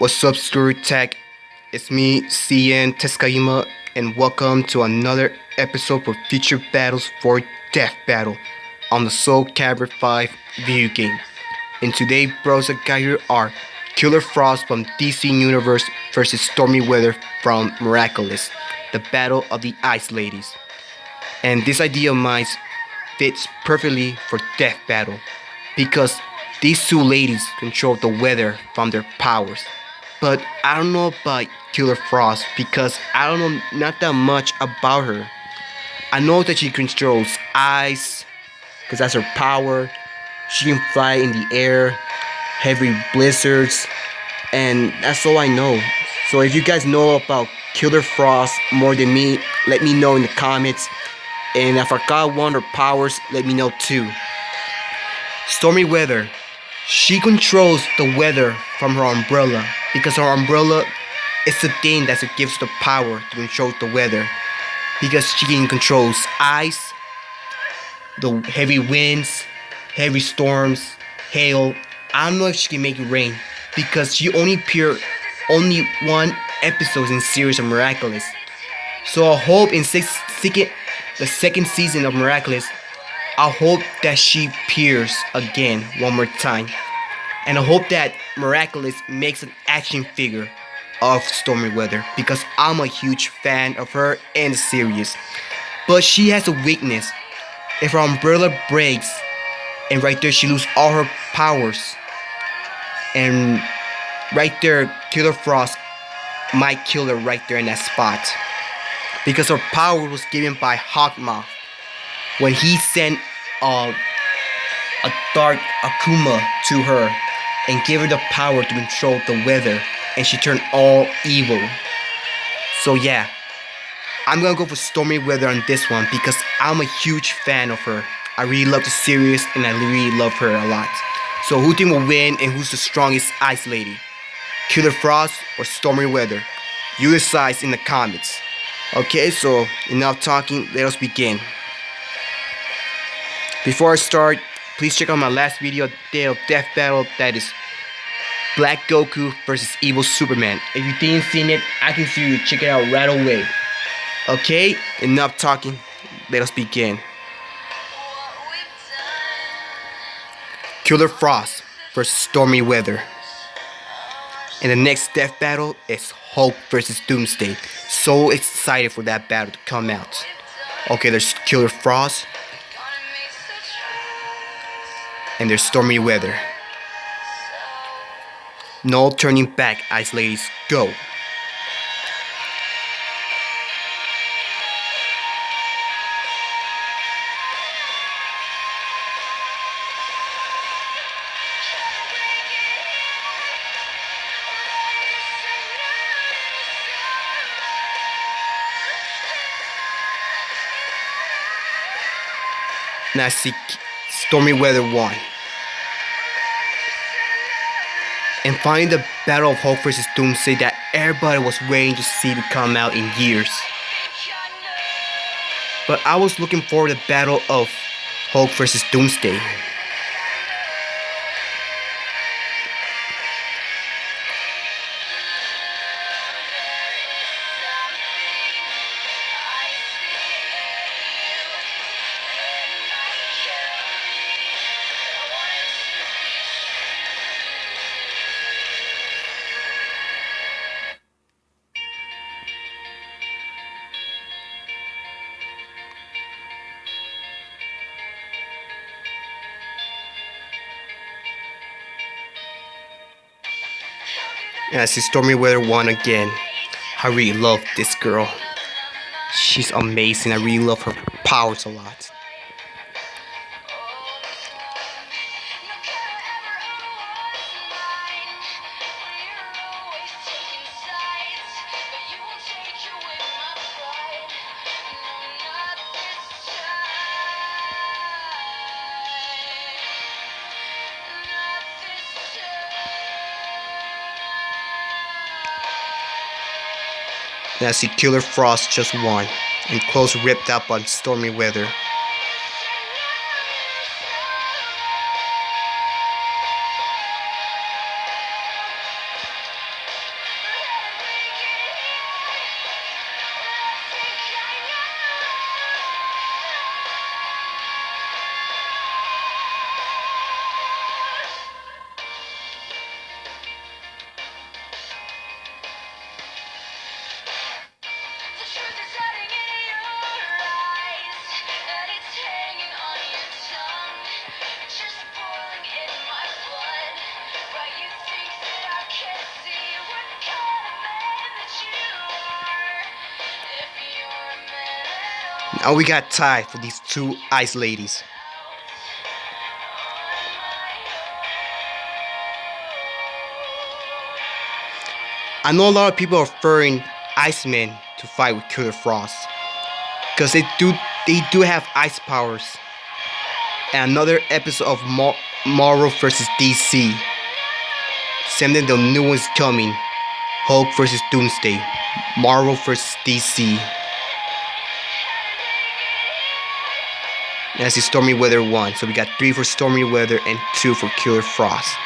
What's up, SCREWATTACK? It's me, CN.TSUKAIMA, and welcome to another episode for Future Battles for Death Battle on the Soul Calibur 5 video game. And today, bros that got here are Killer Frost from DC Universe versus Stormy Weather from Miraculous, the Battle of the Ice Ladies. And this idea of mine fits perfectly for Death Battle because these two ladies control the weather from their powers. But I don't know about Killer Frost because I don't know not that much about her. I know that she controls ice because that's her power. She can fly in the air, heavy blizzards, and that's all I know. So if you guys know about Killer Frost more than me, let me know in the comments. And if I forgot one of her powers, let me know too. Stormy Weather. She controls the weather from her umbrella because her umbrella is the thing that gives the power to control the weather. Because she can control ice, the heavy winds, heavy storms, hail. I don't know if she can make it rain because she only appeared only one episode in series of Miraculous. So I hope in the second season of Miraculous, I hope that she appears again one more time. And I hope that Miraculous makes an action figure of Stormy Weather because I'm a huge fan of her and the series. But she has a weakness. If her umbrella breaks and right there she loses all her powers, and right there Killer Frost might kill her right there in that spot. Because her power was given by Hawkmoth when he sent a dark Akuma to her and gave her the power to control the weather, and she turned all evil. So yeah, I'm gonna go for Stormy Weather on this one because I'm a huge fan of her. I really love the series and I really love her a lot. So who do you think will win and who's the strongest ice lady? Killer Frost or Stormy Weather? You decide in the comments. Okay, so enough talking, let us begin. Before I start, please check out my last video, Day of Death Battle, that is Black Goku versus Evil Superman. If you didn't see it, I can see you check it out right away. Okay, enough talking, let us begin. Killer Frost versus Stormy Weather. And the next death battle is Hulk versus Doomsday. So excited for that battle to come out. Okay, there's Killer Frost. And there's Stormy Weather. No turning back, ice ladies, go. Now see, Stormy Weather won. And finally the battle of Hulk vs. Doomsday that everybody was waiting to see to come out in years. But I was looking forward to the battle of Hulk vs. Doomsday. And I see Stormy Weather won again. I really love this girl. She's amazing. I really love her powers a lot. And I see Killer Frost just won, and close ripped up on Stormy Weather. Now we got tied for these two ice ladies. I know a lot of people are referring Icemen to fight with Killer Frost, because they do have ice powers. And another episode of Marvel vs. DC. Same thing, the new one's coming. Hulk vs. Doomsday. Marvel vs. DC. That's the Stormy Weather 1. So we got 3 for Stormy Weather and 2 for Killer Frost.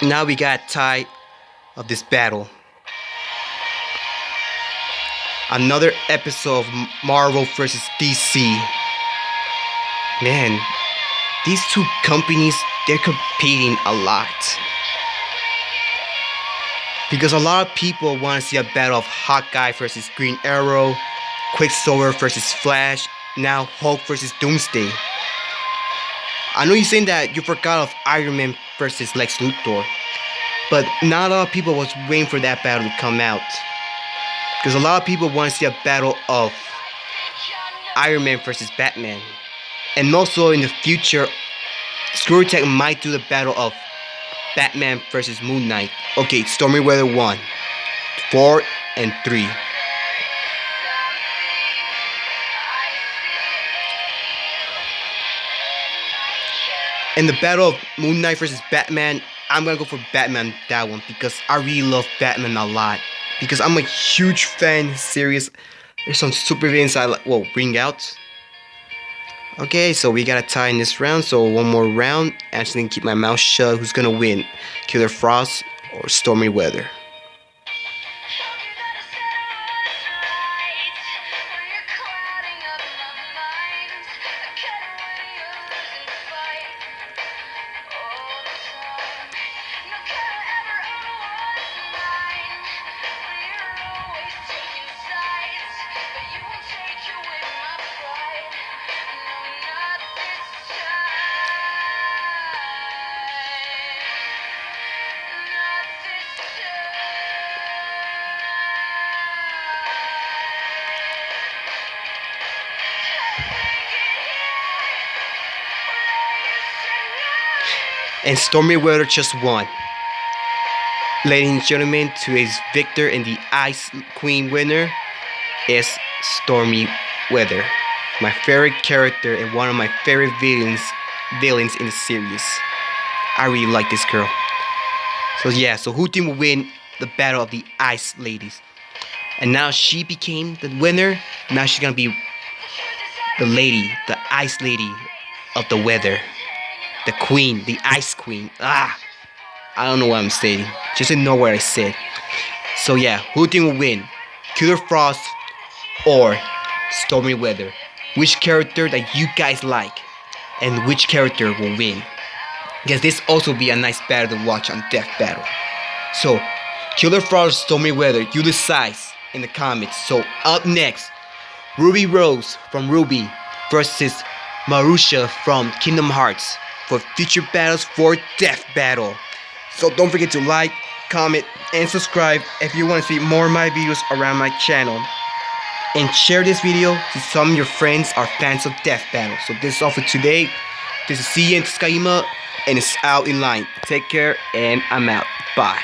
Now we got tied of this battle. Another episode of Marvel vs. DC. Man, these two companies, they're competing a lot. Because a lot of people want to see a battle of Hawkeye versus Green Arrow, Quicksilver versus Flash, now Hulk versus Doomsday. I know you're saying that you forgot of Iron Man versus Lex Luthor, but not a lot of people was waiting for that battle to come out. Because a lot of people want to see a battle of Iron Man versus Batman. And also in the future, SCREWATTACK might do the battle of Batman versus Moon Knight. Okay, Stormy Weather 1, 4, and 3. In the battle of Moon Knight versus Batman, I'm gonna go for Batman that one because I really love Batman a lot. Because I'm a huge fan, serious. There's some super villains I like, well, bring out. Okay, so we got a tie in this round, so one more round. I'm just gonna keep my mouth shut. Who's gonna win? Killer Frost or Stormy Weather? And Stormy Weather just won. Ladies and gentlemen, today's victor and the Ice Queen winner is Stormy Weather. My favorite character and one of my favorite villains in the series. I really like this girl. So yeah, so who team will win the battle of the Ice Ladies? And now she became the winner. Now she's gonna be the lady, the Ice Lady of the weather. The queen, the Ice Queen. I don't know what I'm saying. Just ignore what I said. So yeah, who do you think will win? Killer Frost or Stormy Weather? Which character that you guys like? And which character will win? Because this also be a nice battle to watch on Death Battle. So, Killer Frost or Stormy Weather, you decide in the comments. So up next, Ruby Rose from Rwby versus Marluxia from Kingdom Hearts for future battles for Death Battle. So don't forget to like, comment, and subscribe if you want to see more of my videos around my channel. And share this video to some of your friends are fans of Death Battle. So this is all for today. This is CN.TSUKAIMA and it's out in line. Take care and I'm out. Bye.